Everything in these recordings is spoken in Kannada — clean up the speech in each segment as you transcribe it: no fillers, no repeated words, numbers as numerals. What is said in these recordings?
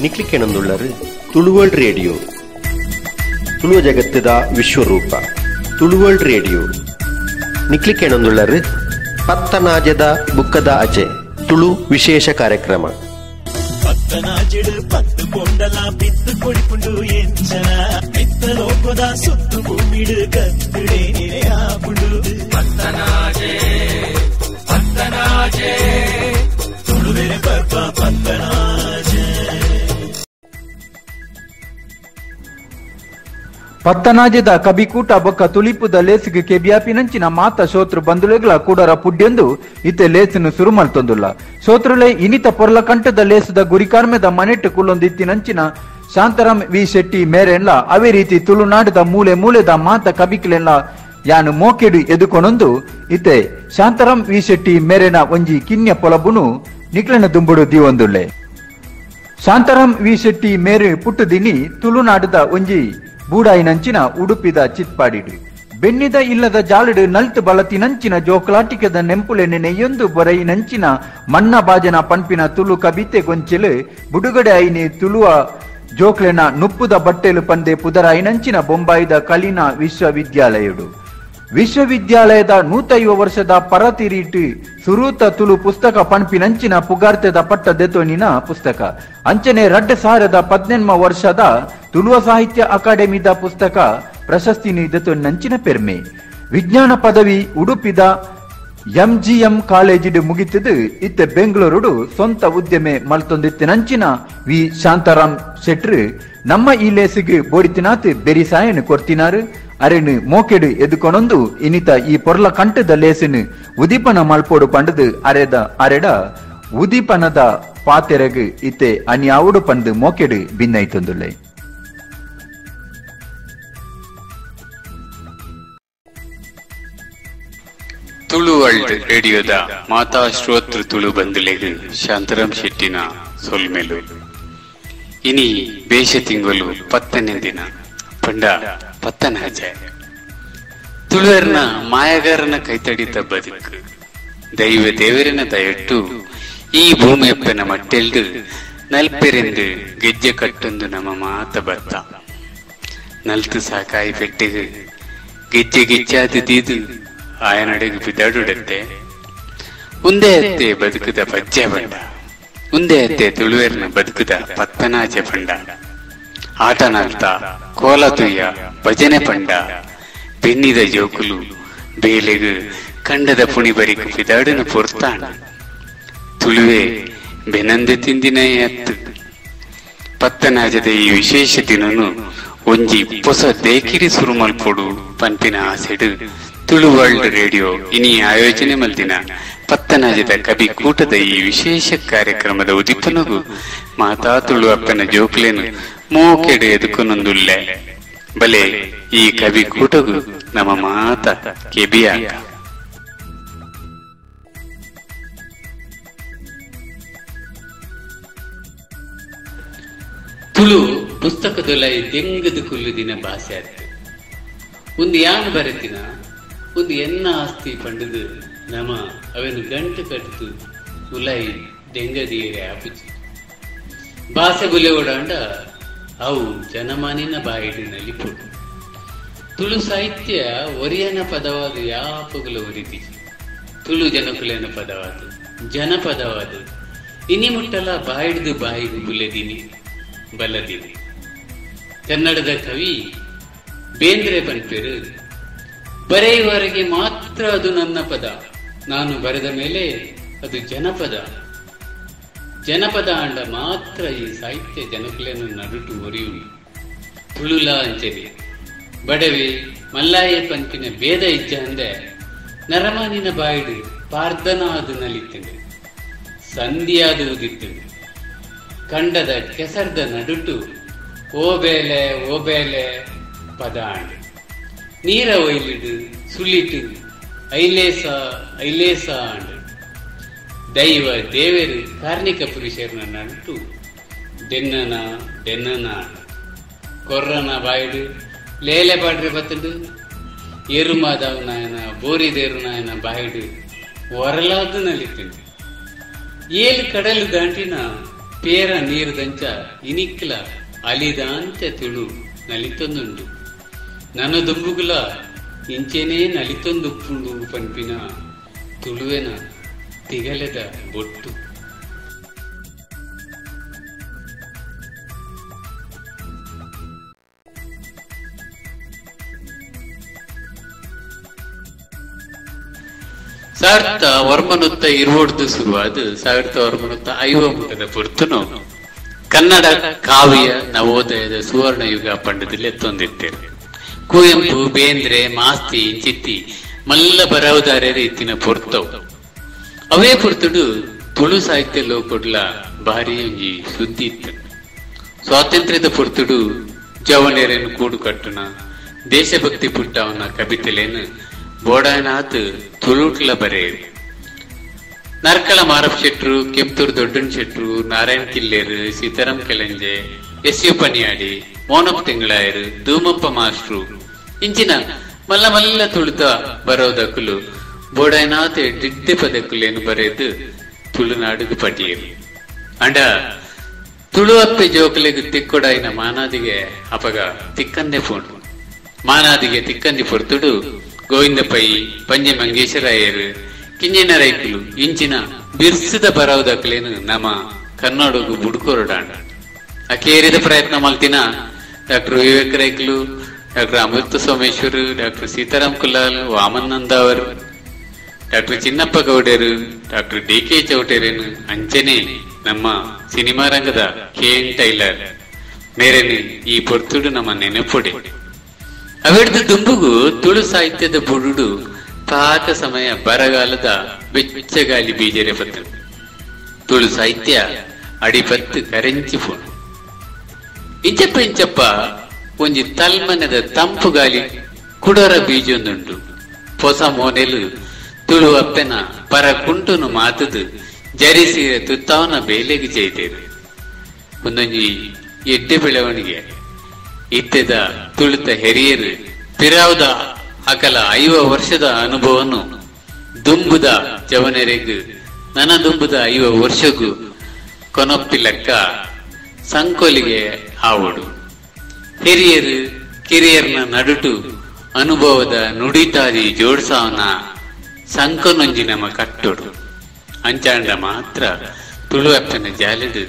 ನಿಕ್ಲಿಕ್ಕೆನೊಂದುಳ್ಳರು ತುಳುವರ್ಲ್ಡ್ ರೇಡಿಯೋ ತುಳುವ ಜಗತ್ತದ ವಿಶ್ವರೂಪ ತುಳುವರ್ಲ್ಡ್ ರೇಡಿಯೋ ನಿಕ್ಲಿಕ್ಕೆನೊಂದುಳ್ಳರು ಪತ್ತನಾಜದ ಬುಕ್ಕದ ಅಜೆ ತುಳು ವಿಶೇಷ ಕಾರ್ಯಕ್ರಮ ಪತ್ತನಾಜೆಡು ಪತ್ತು ಕೊಂಡಲ ಬಿತ್ತು ಕೊಡಿಪುಂಡು ಎಂಚನ ಬಿತ್ತ ಲೋಕದ ಸುತ್ತು ಭೂಮಿಡು ಕತ್ತುಡೆ ಆಪುಂಡು ಪತ್ತನಾಜೆ ಪತ್ತನಾಜೆ ತುಳುವೆರೆ ಪರ್ಪ ಪತ್ತನಾಜೆ ಪತ್ತನಾಜದ ಕಬಿಕೂಟ ಬೊಕ್ಕ ತುಳಿಪುದ ಲೇಸಿಗೆ ಕೆಬಿಯಾಪಿನಂಚಿನ ಮಾತ ಶೋತ್ರು ಬಂಧುಳೆಗಳ ಕೂಡರ ಪುಡ್ಯೊಂದು ಇತ್ತೆ ಲೇಸನ್ನು ಸುರು ಮಲ್ತೊಂದುಲ್ಲ ಶೋತ್ರುಲೆ ಇನಿತ ಪೊರ್ಲ ಕಂಠದ ಲೇಸದ ಗುರಿಕಾರ್ಮೆದ ಮನೆಟ್ಟು ಕುಲ್ಲೊಂದಿತ್ತಿನಂಚಿನ ಶಾಂತರಾಮ್ ವಿ ಶೆಟ್ಟಿ ಮೇರೆನ್ಲ ಅವೇ ರೀತಿ ತುಳುನಾಡದ ಮೂಲೆ ಮೂಲೆದ ಮಾತ ಕಬಿಕ್ಲೆನ್ಲ ಯಾನು ಮೋಕೆಡು ಎದುಕೊನೊಂದು ಇತ್ತೆ ಶಾಂತರಾಮ್ ವಿ ಶೆಟ್ಟಿ ಮೇರೆನ ಒಂಜಿ ಕಿನ್ಯ ಪೊಲಬುನು ನಿಕ್ಲನ ದುಂಬುಡು ದಿವೊಂದುಳ್ಳೆ ಶಾಂತರಾಮ್ ವಿ ಶೆಟ್ಟಿ ಮೇರೆ ಪುಟ್ಟುದಿನಿ ತುಳುನಾಡದ ಒಂಜಿ ಬೂಡಾಯಿನಂಚಿನ ಉಡುಪಿದ ಚಿತ್ಪಾಡಿಡು ಬೆನ್ನಿದ ಇಲ್ಲದ ಜಾಲಡು ನಲ್ತು ಬಳತಿನಂಚಿನ ಜೋಕ್ಲಾಟಿಕದ ನೆಂಪುಲೆನೆ ನೆಯ್ಯೊಂದು ಬೊರೈನಂಚಿನ ಮಣ್ಣ ಬಾಜನ ಪಂಪಿನ ತುಳು ಕಬಿತೆ ಗೊಂಚೆಲು ಬುಡುಗಡೆ ಐನೆ ತುಳುವ ಜೋಕ್ಲೆನ ನುಪ್ಪುದ ಬಟ್ಟೆಲು ಪಂದೆ ಪುದರಾಯಿನಂಚಿನ ಬೊಂಬಾಯಿದ ಕಲಿನಾ ವಿಶ್ವವಿದ್ಯಾಲಯಡು ವಿಶ್ವವಿದ್ಯಾಲಯದ 150 ವರ್ಷದ ಪರತಿರೀಟು ಸುರೂತ ತುಳು ಪುಸ್ತಕ ಪಂಪಿನಂಚಿನ ಪುಗಾರ್ತೆದ ಪಟ್ಟ ದೆತೋನಿನ ಪುಸ್ತಕ ಅಂಚನೆ 2018 ವರ್ಷದ ತುಳುವ ಸಾಹಿತ್ಯ ಅಕಾಡೆಮಿದ ಪುಸ್ತಕ ಪ್ರಶಸ್ತಿ ದೆತೋನಿನಂಚಿನ ಪೆರ್ಮೆ ವಿಜ್ಞಾನ ಪದವಿ ಉಡುಪಿದ ಎಂಜಿಎಂ ಕಾಲೇಜಿಡು ಮುಗಿತದು ಇತ್ತೆ ಬೆಂಗಳೂರುಡು ಸ್ವಂತ ಉದ್ಯಮೆ ಮಲ್ತೊಂದಿತ್ತಿನಂಚಿನ ವಿ ಶಾಂತಾರಾಮ್ ಶೆಟ್ರು ನಮ್ಮ ಈ ಲೇಸಿಗೆ ಬೋಡಿತಿನಾತ್ ಬೆರಿಸಾಯನು ಕೊರ್ತಿನಾರು ಅರೆನು ಮೋಕೆಡು ಎದುಕೊನೊಂದು ಇನಿತ ಈ ಪೊರ್ಲ ಕಂಠದ ಲೇಸಿನು ಉದೀಪನ ಮಲ್ಪೋಡು ಪಂಡದು ಅರೆಡ ಉದೀಪನದ ಪಾತೆರಗು ಇತ್ತೆ ಅನ್ಯಾವುಡು ಪಂದು ಮೋಕೆಡು ಭಿನ್ನೈತೊಂದುಲ್ಲೆ ತುಳುವರ್ಲ್ಡ್ ರೇಡಿಯೋದ ಮಾತಾ ಶ್ರೋತೃ ತುಳು ಬಂಧುಲೆಗು ಶಾಂತರಾಮ್ ಶೆಟ್ಟಿನ ಸೊಲ್ಮೆಲು ಇನಿ ಬೇಷ ತಿಂಗಳು 10ನೇ ದಿನ ಪಂಡ ಪತ್ತನಾಜ ತುಳುವರ್ನ ಮಾಯಗಾರನ ಕೈತಡಿತ ಬದುಕು ದೈವ ದೇವರಿನ ದಯಟ್ಟು ಈ ಭೂಮಿಯಪ್ಪನ ಮಟ್ಟೆಲ್ಡು ನಲ್ಪೆರೆಂದು ಗೆಜ್ಜೆ ಕಟ್ಟೊಂದು ನಮ್ಮ ಮಾತ ಬತ್ತ ನಲ್ತು ಸಾಕಾಯಿ ಪೆಟ್ಟಿಗೆ ಗೆಜ್ಜೆ ಗೆಜ್ಜಾದು ದೀದು ಆಯನಡೆಗೆ ಬಿದ್ದಾಡುಡತ್ತೆ ಉಂದೇ ಅತ್ತೆ ಬದುಕುದ ಪಜ್ಜೆ ಬಂಡ ಉಂದೇ ಅತ್ತೆ ತುಳುವೆರ್ನ ಬದುಕುದ ಪತ್ತನಾಜೆ ಪಂಡ ಆಟ ನಾಲ್ತ ಕೋಲ ತುಯ್ಯ ಭಜನೆ ಪಂಡ ಬೆನ್ನಿದ ಜೋಕುಲು ಬೇಲೆಗು ಕಂಡದ ಪುಣಿ ಬರಿಕು ಬಿದಾಡಿನ ಪೊರ್ತಾಣ ತುಳುವೆ ಬೆನಂದೆ ತಿಂದಿನೇ ಅತ್ತು ಪತ್ತನಾಜದ ಈ ವಿಶೇಷ ದಿನನು ಒಂಜಿ ಹೊಸ ದೇಕಿರಿ ಸುರುಮಲ್ಪೊಡು ಪಂಪಿನ ಆಸೆಡು ತುಳುವರ್ಲ್ಡ್ ರೇಡಿಯೋ ಇನಿ ಆಯೋಜನೆ ಮಲ್ದಿನ ಪತ್ತನಾಜದ ಕವಿ ಕೂಟದ ಈ ವಿಶೇಷ ಕಾರ್ಯಕ್ರಮದ ಉದಿಪನಗೂ ಮಾತಾ ತುಳು ಅಪ್ಪನ ಜೋಕ್ಲೇನು ಮೋಕೆಡೆ ಎದುಕೊನೊಂದುಲ್ಲೆ ಬಲೆ ಈ ಕವಿ ಕೂಟಗೂ ನಮ್ಮ ಮಾತ ಕೆಬಿಯಾಗ ತುಳು ಪುಸ್ತಕದೊಲೈ ದೆಂಗದು ಕುಲ್ಲುದಿನ ಭಾಷೆ ಆಯ್ತು ಒಂದು ಯಾನು ಬರೆತಿನ ಒಂದು ಎನ್ನ ಆಸ್ತಿ ಪಂಡದು ನಮ ಅವನು ಗಂಟು ಕಟ್ಟು ಉಲೈ ದೆಂಗದೀರೆ ಆಪುಚಿ ಭಾಷೆ ಬುಲೆ ಓಡಾಂಡ ಅವು ಜನಮಾನಿನ ಬಾಯಿಡಿನಲ್ಲಿ ಪುಟ್ಟು ತುಳು ಸಾಹಿತ್ಯ ಒರಿಯನ ಪದವಾದ ಯಾಪಗಲ ಒರಿದಿ ತುಳು ಜನಕುಲನ ಪದವಾದ ಜನಪದವಾದ ಇನಿ ಮುಟ್ಟಲ ಬಾಯಿಡ್ದು ಬಾಯಿಗೆ ಬುಲೆದಿನಿ ಬಲ್ಲದಿನಿ ಕನ್ನಡದ ಕವಿ ಬೇಂದ್ರೆ ಪಂಪೇರು ಬರೆಯುವವರೆಗೆ ಮಾತ್ರ ಅದು ನನ್ನ ಪದ, ನಾನು ಬರೆದ ಮೇಲೆ ಅದು ಜನಪದ. ಜನಪದ ಅಂಡ ಮಾತ್ರ ಈ ಸಾಹಿತ್ಯ ಜನಕುಲೆಯನ್ನು ನಡುಟು ಒರಿಯುಂಡು. ತುಳುಲ ಅಂಚೆನೆ ಬಡವೆ ಮಲ್ಲಾಯ ಪಂಪಿನ ಭೇದ ಇಜ್ಜ ಅಂದೆ ನರಮಾನಿನ ಬಾಯಿಡು ಪಾರ್ಧನ ಅದು ನಲಿತೇನೆ, ಸಂಧಿಯಾದು ಉದಿತ್ತೇನೆ. ಕಂಡದ ಕೆಸರ್ದ ನಡುಟು ಓಬೇಲೆ ಓಬೇಲೆ ಪದ ಅಂಡು ನೀರ ಒಯ್ಲಿಡು ಸುಳ್ಳಿಟ್ಟು ಐಲೇಸ ಐಲೇಸ ಅಂಡು ದೈವ ದೇವರು ಕಾರ್ಣಿಕ ಪುರುಷರನ್ನ ನಂಟು ದೆನ್ನನ ದೆನ್ನನ ಕೊರ್ರನ ಬಾಯಿಡು ಲೇಲೆ ಬಾಡ್ರೆ ಬತ್ತಂಡು ಏರುಮಾದವ್ ನಾಯನ ಬೋರಿದೇರು ನಾಯನ ಬಾಯಿಡು ಒರಲಾದು ನಲಿತಂಡು. ಏಳು ಕಡಲು ದಾಂಟಿನ ಪೇರ ನೀರದಂಚ ಇನಿಕ್ಲ ಅಲಿದಾಂಚ ತುಳು ನಲಿತೊಂದುಂಡು ನನ್ನ ದುಂಬುಗುಲ ಇಂಚೆನೇ ನಲಿತೊಂದುಪ್ಪುಂಡು ಪನ್ಪಿನ ತುಳುವೆನ ತಿಗಲೆದ ಬೊಟ್ಟು. ಸಾವಿರದ ಒರ್ಮನೊತ್ತ ಇರುವಡ್ದು ಶುರುವಾದ 1950 ಪುರ್ತನು ಕನ್ನಡ ಕಾವ್ಯ ನವೋದಯದ ಸುವರ್ಣ ಯುಗ ಪಂಡದಲ್ಲಿ ಎತ್ತೊಂದಿರ್ತೇವೆ. ಕುವೆಂಪು, ಬೇಂದ್ರೆ, ಮಾಸ್ತಿ, ಚಿತ್ತಿ ಮಲ್ಲ ಬರವದಾರ್ಯರ ಇತ್ತಿನ ಪುರ್ತವು ಅವೇ ಪುರ್ತುಡು ತುಳು ಸಾಹಿತ್ಯ ಲೋಕೊಡ್ಲ ಭಾರಿ ಒಂಜಿ ಸುದ್ದಿ ಇತ್ತು. ಸ್ವಾತಂತ್ರ್ಯದ ಪುರ್ತುಡು ಜವನೇರನ್ನು ಕೂಡು ಕಟ್ಟುನ ದೇಶಭಕ್ತಿ ಪುಟ್ಟವನ ಕವಿತೆಲೇನು ಬೋಡಾನಾಥ್ ತುಳುಟ್ಲ ಬರೆಯರು. ನರ್ಕಳ ಮಾರಪ್ ಶೆಟ್ರು, ಕೆಂಪೂರ್ ದೊಡ್ಡನ್ ಶೆಟ್ರು, ನಾರಾಯಣ್ ಕಿಲ್ಲೇರು, ಸೀತಾರಾಮ್ ಕೆಳಂಜೆ, ಎಸ್ ಯು ಪನಿಯಾಡಿ, ಮೋನಪ್ಪ ತಿಂಗಳಾಯರು, ಧೂಮಪ್ಪ ಮಾಸ್ಟ್ರು ಇಂಚಿನ ಮಲ್ಲ ಮಲ್ಲ ತುಳುತ ಬರೋದಕ್ಕಲು ಬೋಡಾನಾಥ್ ಡಿಡ್ಡೆ ಪದಕ್ಕಲೇನು ಬರೆದು ತುಳುನಾಡುಗು ಪಟಿಯರು. ಅಂಡ ತುಳು ಅಪ್ಪೆ ಜೋಕಲೆಗು ತಿಕ್ಕೊಡಾಯಿನ ಮಾನಾದಿಗೆ ಅಪಗ ತಿಕ್ಕಂದೆ ಫೋನು ಮಾನಾದಿಗೆ ತಿಕ್ಕಂದಿ ಪೊರ್ತುಡು ಗೋವಿಂದ ಪೈ, ಪಂಜೆ ಮಂಗೇಶ್ವರಾಯರು, ಕಿಂಜನ ರೈಕುಲು ಇಂಚಿನ ಬಿರ್ಸಿದ ಬರವುದಕ್ಕಲೇನು ನಮ್ಮ ಕನ್ನಡಗೂ ಬುಡ್ಕೋರಡಾಂಡ ಅಕೇರಿದ ಪ್ರಯತ್ನ ಮಲ್ತಿನ ಡಾಕ್ಟರ್ ವಿವೇಕ್ ರೈಕುಲು, ಡಾಕ್ಟರ್ ಅಮೃತ ಸೋಮೇಶ್ವರ್, ಡಾಕ್ಟರ್ ಸೀತಾರಾಮ್ ಕುಲಾಲ್, ವಾಮನಂದ ಅವರು, ಡಾಕ್ಟರ್ ಚಿನ್ನಪ್ಪ ಗೌಡರು, ಡಾಕ್ಟರ್ ಡಿ.ಕೆ. ಚೌಟೇರೇನು ಅಂಚನೆ ನಮ್ಮ ಸಿನಿಮಾ ರಂಗದ ಕೆ.ಎನ್. ಟೈಲರ್ ಮೇರೆನು ಈ ಪೊರ್ತುಡು ನಮ್ಮ ನೆನಪೊಡೆ. ಅವೆಡ್ದು ದುಂಬುಗು ತುಳು ಸಾಹಿತ್ಯದ ಬುಡುಡು ಪಾಕ ಸಮಯ ಬರಗಾಲದ ಬೆಚ್ಚಗಾಲಿ ಬೀಜರೆ ಪತ್ತು ತುಳು ಸಾಹಿತ್ಯ ಅಡಿಪತ್ತು ಕರೆಂಚಿ ಫೋನು ಇಂಚಪ್ಪ ಇಂಚಪ್ಪ ಒಂಜಿ ತಲ್ಮನದ ತಂಪು ಗಾಲಿ ಕುಡರ ಬೀಜೊಂದುಂಡು. ಹೊಸ ಮೋನೆಲು ತುಳು ಅಪ್ಪೆನ ಪರ ಕುಂಟುನು ಮಾತದು ಜರಿಸಿರ ತುತ್ತವನ ಬೇಲೆಗೆ ಜೈತೇರು. ಒಂದೊಂಜಿ ಎಡ್ಡೆ ಬೆಳವಣಿಗೆ ಇತ್ತೆದ ತುಳಿತ ಹೆರಿಯರು ಪಿರಾವುದ ಅಕಲ 5 ವರ್ಷದ ಅನುಭವನು ದುಂಬುದ ಜವನೆರೆಗು ನನ್ನ ದುಂಬುದ 5 ವರ್ಷಗೂ ಕೊನೊಪ್ಪಿಲಕ್ಕ ಸಂಕೋಲಿಗೆ ಆವಡು ಹಿರಿಯರು ಕಿರಿಯರ್ನ ನಡುಟು ಅನುಭವದ ನುಡಿತಾದಿ ಜೋಡ್ಸಾವನ ಸಂಕೊನೊಂಜಿ ನಮ್ಮ ಕಟ್ಟೋಡು ಅಂಚಾಂಡ ಮಾತ್ರ ತುಳು ಅಪ್ಪನ ಜಾಲಿಡು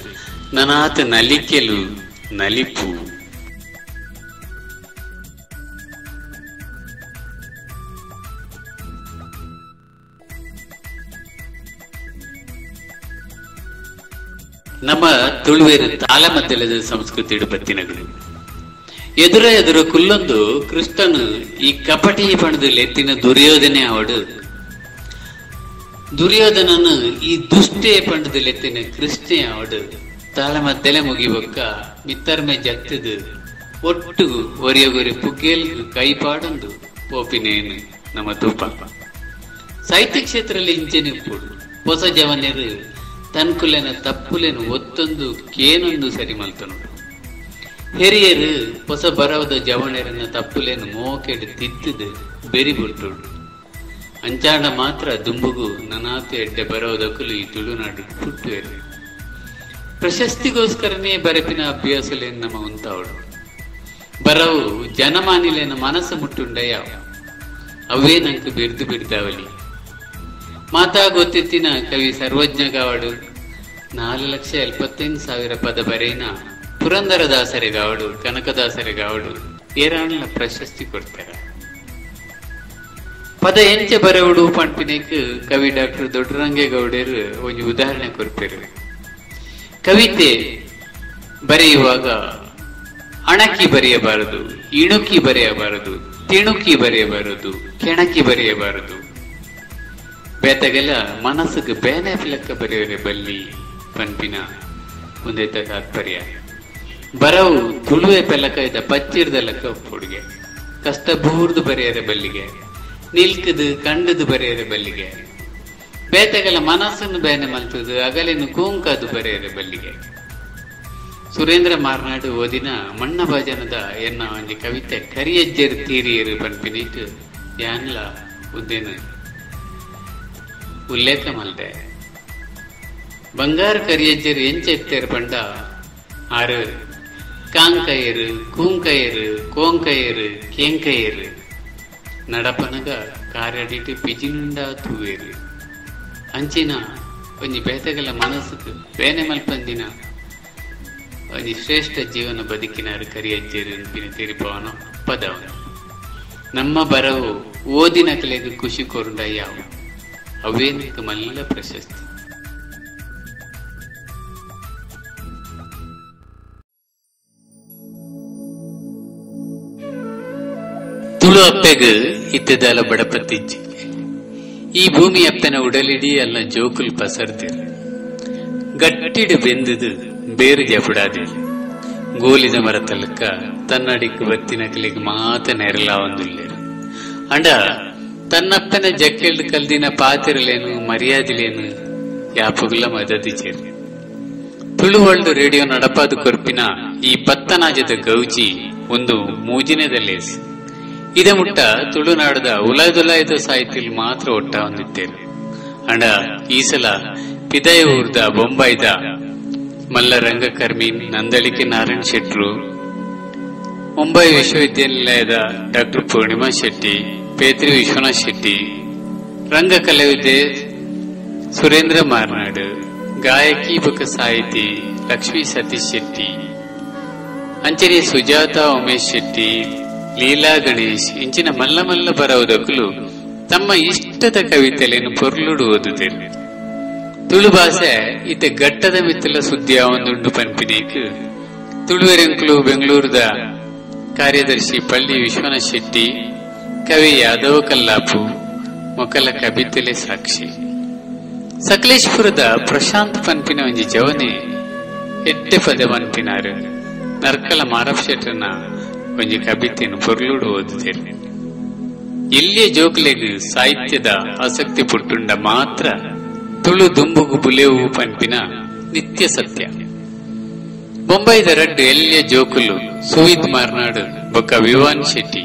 ನನಾತ ನಲಿಕೆಲು ನಲಿಪು. ನಮ್ಮ ತುಳುವೇರು ತಾಳಮದ್ದಲದ ಸಂಸ್ಕೃತಿ ಬತ್ತಿನಗಳು ಎದುರು ಕುಲ್ಲೊಂದು ಕೃಷ್ಣನು ಈ ಕಪಟಿ ಪಣದಲ್ಲಿ ಎತ್ತಿನ ದುರ್ಯೋಧನೆ ಅವಡು ದುರ್ಯೋಧನನು ಈ ದುಷ್ಟೇ ಪಂಡದಲ್ಲಿ ಎತ್ತಿನ ಕೃಷ್ಣೆ ಅವಡು ತಾಳಮದ್ದಲೆ ಮುಗಿಬೊಕ್ಕ ಮಿತ್ತರ್ಮೆ ಜತ್ತದು ಒಟ್ಟು ಒರಿಯಗೊರಿ ಪುಗ್ಗೇಲ್ ಕೈಪಾಡೊಂದು ಪೋಪಿನೇನು ನಮ್ಮ ತೂಪ ಸಾಹಿತ್ಯ ಕ್ಷೇತ್ರದಲ್ಲಿ ಇಂಚೆನಿಪ್ಪುಡು ಹೊಸ ಜವನೇರು ತನ್ಕುಲೆನ ತಪ್ಪುಲೆನು ಒತ್ತೊಂದು ಕೇನೊಂದು ಸರಿ ಮಲ್ತನು ಹಿರಿಯರು ಹೊಸ ಬರವದ ಜವಣರನ್ನ ತಪ್ಪುಲೇನು ಮೋಕೆಡು ತಿತ್ತದು ಬೆರಿ ಬಿಟ್ಟುಡು ಅಂಚಾಂಡ ಮಾತ್ರ ದುಂಬುಗು ನನಾತು ಎಡ್ಡೆ ಬರೋದಕ್ಕಲು ಈ ತುಳುನಾಡು ಹುಟ್ಟುವೆರು ಪ್ರಶಸ್ತಿಗೋಸ್ಕರನೇ ಬರೆಪಿನ ಅಭ್ಯಾಸಲೇನು ನಮ್ಮ ಉಂತಾವಡು ಬರವು ಜನಮಾನಿಲೇನ ಮನಸ್ಸು ಮುಟ್ಟುಂಡಯ್ಯ ಅವೇ ನಂಗೆ ಬಿರ್ದು ಬಿಡ್ದಾವಲಿ ಮಾತಾ ಗೊತ್ತಿತ್ತಿನ ಕವಿ ಸರ್ವಜ್ಞ ಗಾವಡು 4,75,000 ಪದ ಬರೆಯಿನ ಪುರಂದರದಾಸರಿಗಾವಡು ಕನಕದಾಸರಿಗಾವಡು ಏರಾಣಲ ಪ್ರಶಸ್ತಿ ಕೊಡ್ತಾರೆ. ಪದ ಎಂಚೆ ಬರೆವಡು ಪಂಪಿನೇಕ್ ಕವಿ ಡಾಕ್ಟರ್ ದೊಡ್ಡರಂಗೇಗೌಡರು ಒಂದು ಉದಾಹರಣೆ ಕೊಡ್ತಾರೆ. ಕವಿತೆ ಬರೆಯುವಾಗ ಅಣಕಿ ಬರೆಯಬಾರದು, ಇಣುಕಿ ಬರೆಯಬಾರದು, ತಿಣುಕಿ ಬರೆಯಬಾರದು, ಕೆಣಕಿ ಬರೆಯಬಾರದು. ಬೇತಗೆಲ್ಲ ಮನಸ್ಸಿಗೆ ಬೇನೆ ಲೆಕ್ಕ ಬರೆಯೋರೆ ಬಲ್ಲಿ ಪಂಪಿನ ಮುಂದೆ ತಾತ್ಪರ್ಯ ಬರವು ತುಳುವೆ ಪೆಲಕ ಪಚ್ಚಿರ್ದ ಲೆಕ್ಕ ಹುಡುಗೆ ಕಷ್ಟ ಬೂರ್ದು ಬರೆಯರೆ ಬಲ್ಲಿಗೆ ನಿಲ್ಕದು ಕಂಡದು ಬರೆಯರೆ ಬಲ್ಲಿಗೆ ಬೇತಗೆಲ್ಲ ಮನಸ್ಸನ್ನು ಬೇನೆ ಮಲ್ತದು ಅಗಲಿನ ಕೂಂಕದು ಬರೆಯರೆ ಬಲ್ಲಿಗೆ. ಸುರೇಂದ್ರ ಮಾರ್ನಾಡು ಓದಿನ ಮಣ್ಣ ಭಜನದ ಎನ್ನ ಒಂಜಿ ಕವಿತೆ ಕರಿಯಜ್ಜರು ತೀರಿಯರು ಪಂಪಿನಿಟ್ಟು ಯಾನ್ಲ ಉದ್ದೇನ ಉಲ್ಲೇಖ ಮಲ್ದೆ ಬಂಗಾರ ಕರಿಯಜ್ಜರು ಎಂಚೆತ್ತೇರು ಪಂಡ ಆರು ಕಾಂಕಯ್ಯರು ಕೂಂಕಯ್ಯರು ಕೋಂಕಯ್ಯರು ಕೇಂಕಯ್ಯರು ನಡಪನಗ ಕಾರ್ಯಡಿಟ್ಟು ಪಿಜಿನುಂಡ ತೂವೇರು ಅಂಚಿನ ಒಂಜಿ ಬೇತೆಗಳ ಮನಸ್ಸು ಬೇನೆ ಮಲ್ಪಂದಿನ ಒಂಜಿ ಶ್ರೇಷ್ಠ ಜೀವನ ಬದುಕಿನಾರು ಕರಿಯಜ್ಜರು ಅನ್ಪಿನ ತಿರುಪವನ ಪದವನು ನಮ್ಮ ಬರವು ಓದಿನ ಕಲೆಗೆ ಖುಷಿ ಕೊರುಂಡ ಯಾವ ಅವೇನಕ್ಕೆ ಮಲ್ಲ ಪ್ರಶಸ್ತಿ. ತುಳು ಅಪ್ಪೆಗ್ ಇತ್ತದಾಲ ಬಡಪತ್ತಿಜ್ಜಿ ಈ ಭೂಮಿ ಅಪ್ಪನ ಉಡಲಿಡಿ ಅಲ್ಲ ಜೋಕುಲ್ ಪಸರ್ದಿರು ಗಟ್ಟಿಡು ಬೆಂದದು ಬೇರು ಜಪುಡಾದಿಲ್ಲ ಗೋಲಿದ ಮರ ತಲಕ ತನ್ನಡಿக்கு ಬತ್ತಿನ ಕಲಿಗೆ ಮಾತ ನೆರಲ ಒಂದುಲ್ಲೇರು ಅಂಡ ತನ್ನಪ್ಪನ ಜಕ್ಕೆಲ್ದು ಕಲ್ದಿನ ಪಾತಿರಲೇನು ಮರ್ಯಾದಿಲೇನು ಯಾಪುಗ್ಲ ಮದದಿಚೇರು. ತುಳುವರ್ಲ್ಡ್ ರೇಡಿಯೋ ನಡಪಾದು ಕೊರ್ಪಿನ ಈ ಪತ್ತನಾಜದ ಗೌಜಿ ಒಂದು ಮೂಜಿನದಲ್ಲೇಸ್ ಇದ ಮುಟ್ಟ ತುಳುನಾಡದ ಉಲಾದುಲಾಯದ ಸಾಹಿತ್ಯ ಮಾತ್ರ ಒಟ್ಟ ಹೊಂದಿದ್ದೇರು ಅಂಡ ಈ ಸಲ ಪಿದಯ ಊರ್ದ ಬೊಂಬಾಯ್ದ ಮಲ್ಲ ರಂಗಕರ್ಮಿ ನಂದಳಿಕೆ ನಾರಾಯಣ ಶೆಟ್ರು, ಮುಂಬೈ ವಿಶ್ವವಿದ್ಯಾನಿಲಯದ ಡಾಕ್ಟರ್ ಪೂರ್ಣಿಮಾ ಶೆಟ್ಟಿ, ಪೇತ್ರಿ ವಿಶ್ವನಾಥ್ ಶೆಟ್ಟಿ, ರಂಗಕಲಾವಿದೆ ಸುರೇಂದ್ರ ಮಾರ್ನಾಡ್, ಗಾಯಕಿ ಬೊಕ ಸಾಹಿತಿ ಲಕ್ಷ್ಮೀ ಸತೀಶ್ ಶೆಟ್ಟಿ, ಅಂಚನೆ ಸುಜಾತ ಉಮೇಶ್ ಶೆಟ್ಟಿ, ಲೀಲಾ ಗಣೇಶ್ ಇಂಚಿನ ಮಲ್ಲ ಮಲ್ಲ ಬರವುದಕ್ಕಲು ತಮ್ಮ ಇಷ್ಟದ ಕವಿತೆಯನ್ನು ಪೊರ್ಲುಡು ಓದುತ್ತೇನೆ. ತುಳು ಭಾಷೆ ಇತ್ತೆ ಘಟ್ಟದ ಮಿತ್ತಲ ಸುದ್ದಿಯ ಒಂದುಂಡು ಪನ್ಪಿನೇಕ್ ತುಳುವೆರೆಂಕ್ಲು ಬೆಂಗಳೂರದ ಕಾರ್ಯದರ್ಶಿ ಪಳ್ಳಿ ವಿಶ್ವನಾಥ್ ಶೆಟ್ಟಿ, ಕವಿ ಯಾದವ ಕಲ್ಲಾಪು ಮೊಕಲ ಕವಿತೆಲೆ ಸಾಕ್ಷಿ. ಸಕಲೇಶ್ಪುರದ ಪ್ರಶಾಂತ್ ಪನ್ಪಿನ ಒಂಜಿ ಜವನೆ ಎಡ್ಡೆ ಪದ ಪನ್ಪಿನಾರು ನರ್ಕಲ ಮಾರಫ್ ಶೆಟ್ಟರ್ನ ಒಂಜಿ ಕವಿತೆಯನ್ನು ಪೊರ್ಲುಡು ಓದುತ್ತೇನೆ. ಇಲ್ಲಿಯ ಜೋಕ್ಲೆಗ್ ಸಾಹಿತ್ಯದ ಆಸಕ್ತಿ ಪುಟ್ಟುಂಡ ಮಾತ್ರ ತುಳು ದುಂಬುಗು ಬುಲೆವು ಪನ್ಪಿನ ನಿತ್ಯ ಸತ್ಯ. ಮುಂಬೈದ ರಡ್ಡು ಎಲ್ಲಿಯ ಜೋಕುಲು ಸುವಿದ್ ಮಾರ್ನಾಡು ಬೊಕ್ಕ ವಿವಾನ್ ಶೆಟ್ಟಿ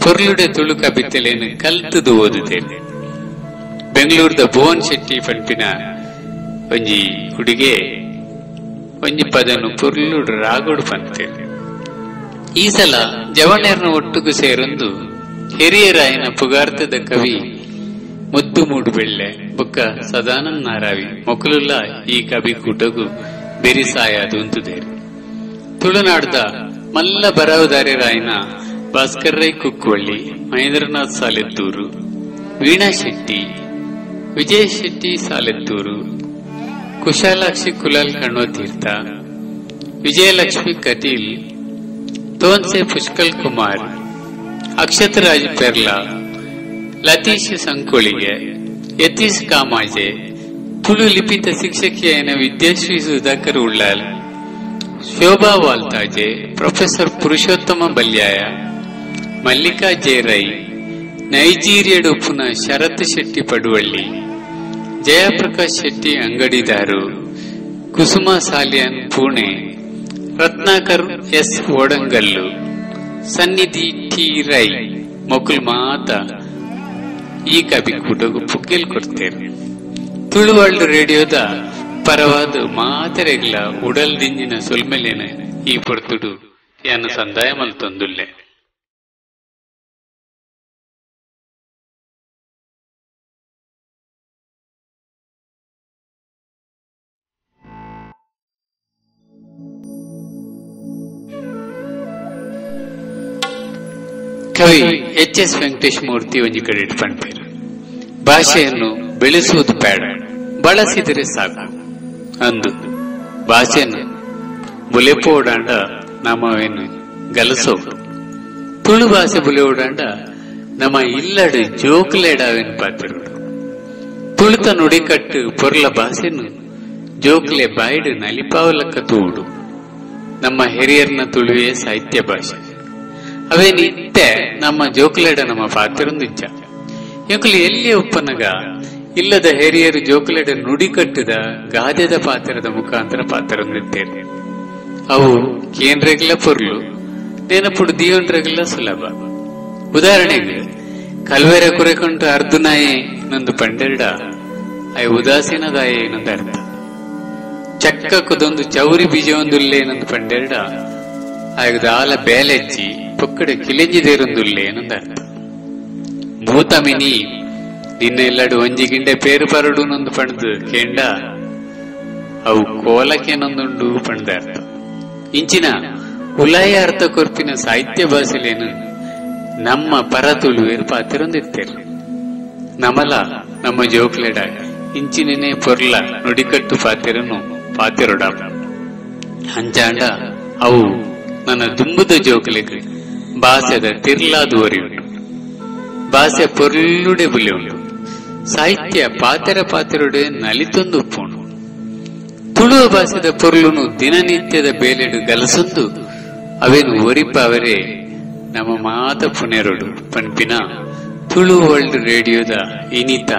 ಪೊರ್ಲುಡೆ ತುಳು ಕವಿತೆಲೇನು ಕಲ್ತದು ಓದುತ್ತೇನೆ. ಬೆಂಗಳೂರದ ಭುವನ್ ಶೆಟ್ಟಿ ಪನ್ಪಿನ ಒಂಜಿ ಹುಡುಗೆ ಒಂಜಿ ಪದನು ಪೊರ್ಲುಡು ರಾಗೋಡು ಪನ್ತೇನೆ. ಈ ಸಲ ಜವಣೆರ್ನ ಒಟ್ಟುಗು ಸೇರೊಂದು ಹಿರಿಯರಾಯನ ಪುಗಾರ್ಥದ ಕವಿ ಮುದ್ದು ಮೂಡು ಬೆಳ್ಳೆ ಬೊಕ್ಕ ಸದಾನಂದ್ ನಾರಾವಿ ಮೊಕಲುಲ್ಲ ಈ ಕವಿ ಕೂಟಗು ಬೆರಿಸಾಯದು ಅಂತುದೇರು. ತುಳುನಾಡ್ದ ಮಲ್ಲ ಬರವದಾರಿ ರಾಯನ ಭಾಸ್ಕರ್ ರೈ ಕುಕ್ಕುವಳ್ಳಿ, ಮಹೇಂದ್ರನಾಥ್ ಸಾಲೆತ್ತೂರು, ವೀಣಾ ಶೆಟ್ಟಿ, ವಿಜಯ್ ಶೆಟ್ಟಿ ಸಾಲೆತ್ತೂರು, ಕುಶಾಲಾಕ್ಷಿ ಕುಲಾಲ್ ಕಣ್ವತೀರ್ಥ, ವಿಜಯಲಕ್ಷ್ಮಿ ಕಟೀಲ್, ತೋನ್ಸೆ ಪುಷ್ಕಲ್ ಕುಮಾರ್, ಅಕ್ಷತರಾಜ್ ಪೆರ್ಲಾ, ಲತೀಶ್ ಸಂಕೋಳಿಗೆ, ಯತೀಶ್ ಕಾಮಾಜೆ, ತುಳು ಲಿಪಿತ ಶಿಕ್ಷಕಿಯಾದ ವಿದ್ಯಾಶ್ರೀ ಸುಧಾಕರ್ ಉಳ್ಳಾಲ್, ಶೋಭಾ ವಾಲ್ತಾಜೆ, ಪ್ರೊಫೆಸರ್ ಪುರುಷೋತ್ತಮ ಬಲ್ಯಾಯ, ಮಲ್ಲಿಕಾ ಜೆ ರೈ, ನೈಜೀರಿಯಡ್ ಉಪ್ಪುನ ಶರತ್ ಶೆಟ್ಟಿ ಪಡುವಳ್ಳಿ, ಜಯಪ್ರಕಾಶ್ ಶೆಟ್ಟಿ ಅಂಗಡಿದಾರು, ಕುಸುಮಾ ಸಾಲಿಯನ್ ಪುಣೆ, ರತ್ನಾಕರ್ ಎಸ್ ಓಡಂಗಲ್ಲು, ಸನ್ನಿಧಿ ಟಿ ರೈ ಮೊಕುಲ್ ಮಾತ ಈ ಕವಿ ಕೂಟಗೂ ಪುಗ್ಗೆಲ್ ಕೊಡ್ತೇನೆ. ತುಳುವರ್ಲ್ಡ್ ರೇಡಿಯೋದ ಪರವಾದ ಮಾತರೆಗ್ಲ ಉಡಲ್ ದಿಂಜಿನ ಸೊಲ್ಮೆಲೇನ ಈ ಪೊರ್ತುಡು ಯಾನು ಸಂದಾಯ ಮಲ್ತೊಂದುಲ್ಲೆ. ಕವಿ ಎಚ್ ಎಸ್ ವೆಂಕಟೇಶ್ ಮೂರ್ತಿ ಒಂಜಿ ಕಡೆ ಪಂಪೇರು, ಭಾಷೆಯನ್ನು ಬೆಳೆಸುವುದು ಬೇಡ, ಬಳಸಿದರೆ ಸಾಕು ಅಂದು ಭಾಷೆಯನ್ನು ಬುಲೆಪೋಡಾಂಡ ನಮ್ಮವೇನು ಗಲಸೋಡು. ತುಳು ಭಾಷೆ ಬುಲೆಯೋಡಾಂಡ ನಮ್ಮ ಇಲ್ಲಡು ಜೋಕ್ಲೆಡಾವೇನು ಪಾತಿರೋಡು. ತುಳುತ ನುಡಿಕಟ್ಟು ಪೊರ್ಲ ಭಾಷೆನು ಜೋಕ್ಲೆ ಬಾಯ್ಡು ನಲಿಪಾವಲಕ್ಕ ತೂಡು. ನಮ್ಮ ಹಿರಿಯರ್ನ ತುಳುವೆ ಸಾಹಿತ್ಯ ಭಾಷೆ ಅವೇ ನಿತ್ಯ ನಮ್ಮ ಜೋಕ್ಲೆಡ ನಮ್ಮ ಪಾತಿರೊಂದಿಜ್ಜ ಎಂಕುಲು ಎಲ್ಲಿಯ ಉಪ್ಪನಗ ಇಲ್ಲದ ಹಿರಿಯರು ಜೋಕ್ಲೆಡ ನುಡಿ ಕಟ್ಟದ ಗಾದೆದ ಪಾತ್ರದ ಮುಖಾಂತರ ಪಾತ್ರೊಂದಿದ್ದೇನೆ. ಅವು ಕೇಂದ್ರಗಳ ಪೊರ್ಲು ನೆನಪುಡು ದಿಯೋಂಡ್ರಗಳ ಸುಲಭ. ಉದಾಹರಣೆಗೆ ಕಲ್ವೆರ ಕುರೆಕೊಂಡು ಅರ್ಧನಾಯೆ ನಂದು ಪಂಡೆರಡ ಅಯ ಉದಾಸೀನದಾಯೆ ನಂದು ಅರ್ಥ. ಚಕ್ಕಕ್ಕದೊಂದು ಚೌರಿ ಬೀಜವೊಂದುಲ್ಲೇನೊಂದು ಪಂಡೆರಡ ಆಗದ ಆಲ ಬೇಲೆಚ್ಚಿ ಪೊಕ್ಕಡೆ ಕಿಲೆಂಜಿದೇರೊಂದುಲ್ಲೇನೊಂದು ಅರ್ಥ. ಭೂತಮಿನಿ ನಿನ್ನ ಎಲ್ಲಡು ಒಂಜಿ ಗಿಂಡೆ ಪೇರು ಪರಡುನೊಂದು ಪಣ್ದು ಕೇಂಡ ಅವು ಕೋಲಕ್ಕೇನೊಂದುಂಡು ಪಣ್ದ ಅರ್ಥ. ಇಂಚಿನ ಉಲಾಯ ಅರ್ಥ ಕೊರ್ಪಿನ ಸಾಹಿತ್ಯ ಭಾಷೆಲೇನು ನಮ್ಮ ಪರ ತುಳುವೇರು ಪಾತಿರೊಂದಿತ್ತೇರು. ನಮಲ ನಮ್ಮ ಜೋಕ್ಲೆಡ ಇಂಚಿನೇ ಪೊರ್ಲ ನುಡಿಕಟ್ಟು ಪಾತಿರನು ಪಾತಿರೊಡ ಹಂಚಾಂಡ ಅವು ನನ್ನ ದುಂಬುದ ಜೋಕ್ಲೆಗ್ ಭಾಷೆದ ತಿರ್ಲಾದುವರಿ ಉಂಟು. ಭಾಷೆ ಪೊರ್ಲುಡೆ ಬುಲೆ ಉಂಟು. ಸಾಹಿತ್ಯ ಪಾತೆರ ಪಾತಿರೊಡೆ ನಲಿತೊಂದು ಉಪ್ಪುಂಡು. ತುಳುವ ಭಾಷೆದ ಪೊರ್ಲುನು ದಿನನಿತ್ಯದ ಬೇಲೆಡು ಗಲಸೊಂದು ಅವೇನು ಒರಿಪ ಅವರೇ ನಮ್ಮ ಮಾತ ಪುಣೆರೊಡು ಪನ್ಪಿನ ತುಳು ವರ್ಲ್ಡ್ ರೇಡಿಯೋದ ಇನಿತ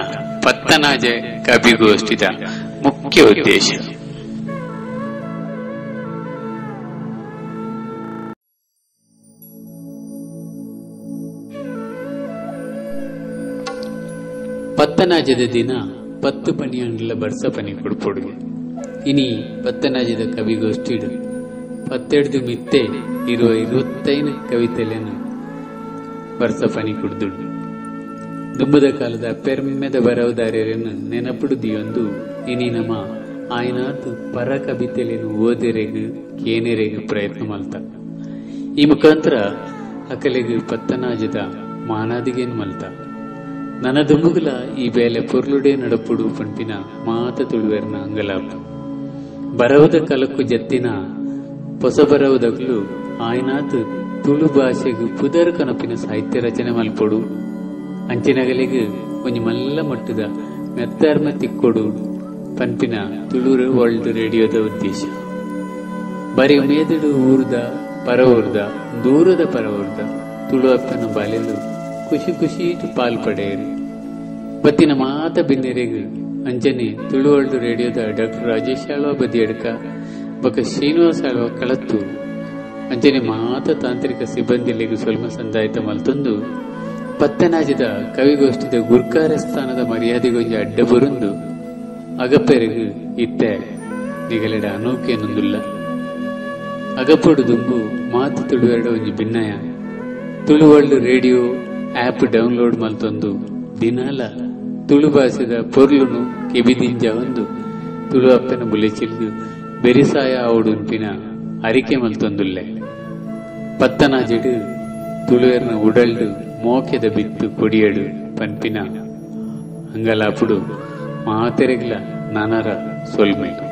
ಪತ್ತನಾಜ ಕವಿಗೋಷ್ಠಿದ ಮುಖ್ಯ ಉದ್ದೇಶ. ಪತ್ತನಾಜದ ದಿನ 10 ಪನಿಯಂಡ್ಲ ಬರ್ಸ ಪನಿ ಕೊಡ್ಪೊಡುಗೆ. ಇನಿ ಪತ್ತನಾಜದ ಕವಿಗೋಷ್ಠಿಡು 12 ಮಿತ್ತೆ ಇರುವ 25 ಕವಿತೆಲೇನು ಬರ್ಸ ಪನಿ ಕುಡ್ದುಂಡು. ದುಂಬದ ಕಾಲದ ಪೆರ್ಮೆದ ಬರವದಾರ್ಯರನ್ನು ನೆನಪುಡುದಿಯೊಂದು ಇನಿ ನಮ್ಮ ಆಯ್ನಾತು ಪರ ಕವಿತೆಲೇನು ಓದೆರೆಗು ಕೇನೆರೆಗು ಪ್ರಯತ್ನ ಮಲ್ತ. ಈ ಮುಖಾಂತರ ಅಕಲೆಗು ಪತ್ತನಾಜದ ಮಾನಾದಿಗೇನು ಮಲ್ತ. ನನ್ನ ದುಂಬುಗಲ ಈ ಬೇಲೆ ಪೊರ್ಲುಡೆ ನಡಪುಡು ಪಂಪಿನ ಮಾತ ತುಳುವೆರ್ನ ಅಂಗಲಾಪ ಬರವದ ಕಲಕ್ಕು ಜತ್ತಿನ ಹೊಸ ಬರವುದಗ್ಲು ಆಯ್ನಾತ್ ತುಳು ಭಾಷೆಗೂ ಪುದರ್ ಕನಪಿನ ಸಾಹಿತ್ಯ ರಚನೆ ಮಲ್ಪೊಡು. ಅಂಚಿನಗಲಿಗೂ ಒಂಜಿ ಮಲ್ಲ ಮಟ್ಟದ ಮೆತ್ತಾರ್ಮ ತಿಕ್ಕೊಡು ಪನ್ಪಿನ ತುಳು ವರ್ಲ್ಡ್ ರೇಡಿಯೋದ ಉದ್ದೇಶ. ಬರೀ ಮೇದಡು ಊರ್ದ ಪರವೂರ್ದ ದೂರದ ಪರವೂರ್ದ ತುಳು ಅಪ್ಪನ ಬಾಲೆಲು ಖುಷಿ ಖುಷಿ ಪಾಲ್ಪಡೆಯರು. ಬತ್ತಿನ ಮಾತ ಬಿನ್ನೆರೆಗು ಅಂಜನೆ ತುಳು ವರ್ಲ್ಡ್ ರೇಡಿಯೋದ ಡಾಕ್ಟರ್ ರಾಜೇಶ್ ಆಳ್ವ ಬದಿಯಡ್ಕ ಬೊಕ ಶ್ರೀನಿವಾಸ ಆಳ್ವ ಕಳತ್ತು ಅಂಜನೆ ಮಾತ ತಾಂತ್ರಿಕ ಸಿಬ್ಬಂದಿಲೆಗೂ ಸ್ವಲ್ಪ ಸಂದಾಯಿತ ಮಲ್ತೊಂದು ಪತ್ತನಾಜದ ಕವಿಗೋಷ್ಠಿದ ಗುರ್ಕಾರ ಸ್ಥಾನದ ಮರ್ಯಾದೆಗೊಂಜಿ ಅಡ್ಡ ಬರುಂದು ಅಗಪ್ಪೆರೆಗು ಇತ್ತೆ ನಿಗಲೆಡ ಅನೌಕೆಯನ್ನೊಂದುಲ್ಲ. ಅಗಪ್ಪೊಡು ದುಂಬು ಮಾತು ತುಳುವೆರಡ ಒಂಜಿ ಭಿನ್ನಯ Tulu world radio app download ಮಲ್ತೊಂದು ದಿನಾಲ ತುಳು ಭಾಷೆದ ಪೊರ್ಲುನು ಕೆಬಿದಿಂಜ ಒಂದು ತುಳು ಅಪ್ಪನ ಬುಲೆಚಿಲ್ದು ಬೆರಿಸಾಯ ಆವುಡುನ್ಪಿನ ಅರಿಕೆ ಮಲ್ತೊಂದುಲ್ಲೆ. ಪತ್ತನಾಜೆಡು ತುಳುವೆರ್ನ ಉಡಲ್ಡು ಮೋಕೆದ ಬಿತ್ತು ಕೊಡಿಯಡು ಪನ್ಪಿನ ಅಂಗಲಾಪುಡು ಮಾತೆರೆಗ್ಲ ನನರ ಸೊಲ್ಮೆಡು.